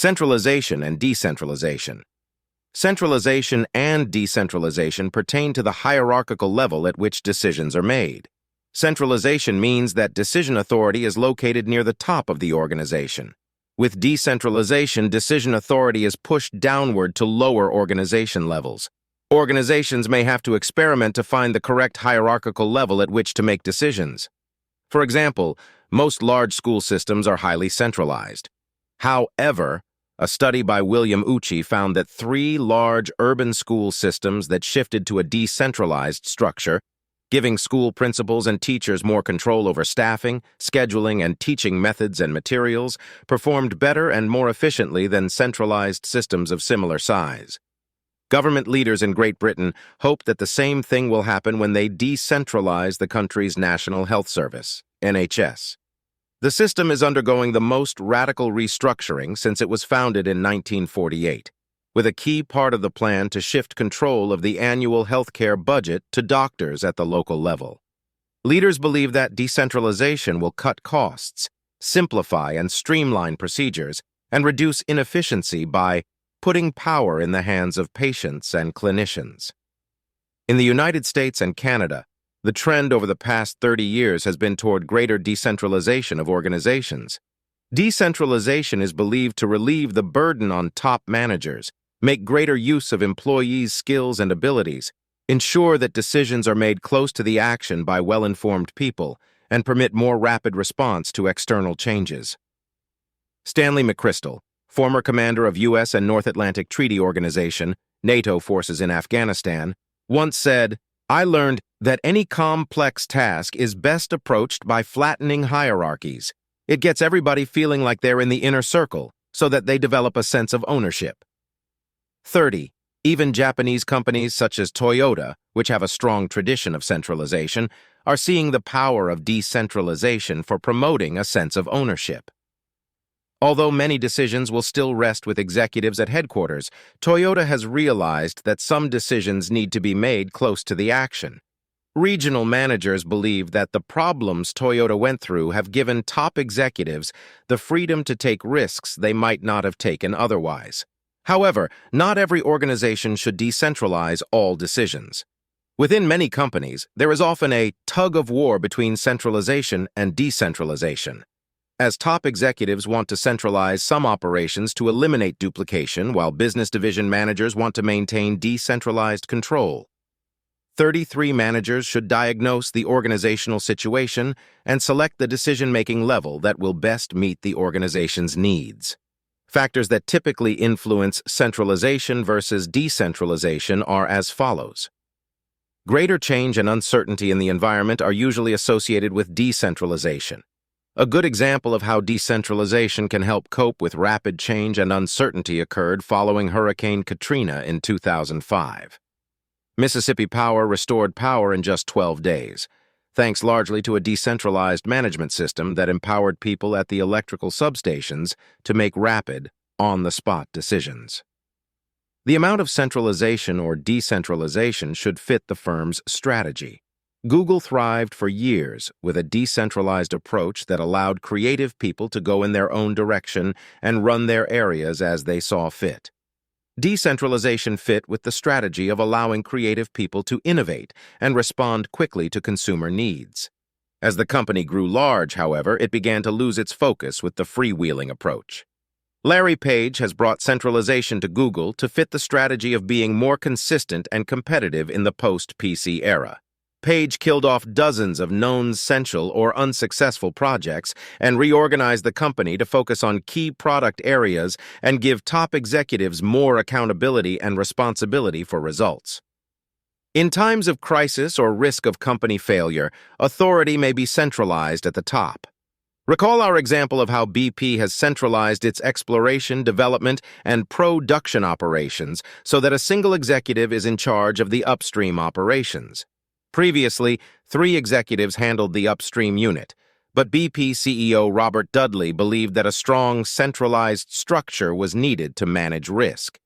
Centralization and decentralization. Centralization and decentralization pertain to the hierarchical level at which decisions are made. Centralization means that decision authority is located near the top of the organization. With decentralization, decision authority is pushed downward to lower organization levels. Organizations may have to experiment to find the correct hierarchical level at which to make decisions. For example, most large school systems are highly centralized. However, a study by William Ouchi found that 3 large urban school systems that shifted to a decentralized structure, giving school principals and teachers more control over staffing, scheduling, and teaching methods and materials, performed better and more efficiently than centralized systems of similar size. Government leaders in Great Britain hope that the same thing will happen when they decentralize the country's National Health Service, NHS. The system is undergoing the most radical restructuring since it was founded in 1948, with a key part of the plan to shift control of the annual healthcare budget to doctors at the local level. Leaders believe that decentralization will cut costs, simplify and streamline procedures, and reduce inefficiency by putting power in the hands of patients and clinicians. In the United States and Canada, the trend over the past 30 years has been toward greater decentralization of organizations. Decentralization is believed to relieve the burden on top managers, make greater use of employees' skills and abilities, ensure that decisions are made close to the action by well-informed people, and permit more rapid response to external changes. Stanley McChrystal, former commander of U.S. and North Atlantic Treaty Organization, NATO forces in Afghanistan, once said, "I learned that any complex task is best approached by flattening hierarchies. It gets everybody feeling like they're in the inner circle, so that they develop a sense of ownership." 30. Even Japanese companies such as Toyota, which have a strong tradition of centralization, are seeing the power of decentralization for promoting a sense of ownership. Although many decisions will still rest with executives at headquarters, Toyota has realized that some decisions need to be made close to the action. Regional managers believe that the problems Toyota went through have given top executives the freedom to take risks they might not have taken otherwise. However, not every organization should decentralize all decisions. Within many companies, there is often a tug-of-war between centralization and decentralization. As top executives want to centralize some operations to eliminate duplication, while business division managers want to maintain decentralized control. 33 managers should diagnose the organizational situation and select the decision-making level that will best meet the organization's needs. Factors that typically influence centralization versus decentralization are as follows. Greater change and uncertainty in the environment are usually associated with decentralization. A good example of how decentralization can help cope with rapid change and uncertainty occurred following Hurricane Katrina in 2005. Mississippi Power restored power in just 12 days, thanks largely to a decentralized management system that empowered people at the electrical substations to make rapid, on-the-spot decisions. The amount of centralization or decentralization should fit the firm's strategy. Google thrived for years with a decentralized approach that allowed creative people to go in their own direction and run their areas as they saw fit. Decentralization fit with the strategy of allowing creative people to innovate and respond quickly to consumer needs. As the company grew large, however, it began to lose its focus with the freewheeling approach. Larry Page has brought centralization to Google to fit the strategy of being more consistent and competitive in the post-PC era. Page killed off dozens of non-essential or unsuccessful projects and reorganized the company to focus on key product areas and give top executives more accountability and responsibility for results. In times of crisis or risk of company failure, authority may be centralized at the top. Recall our example of how BP has centralized its exploration, development, and production operations so that a single executive is in charge of the upstream operations. Previously, 3 executives handled the upstream unit, but BP CEO Robert Dudley believed that a strong, centralized structure was needed to manage risk.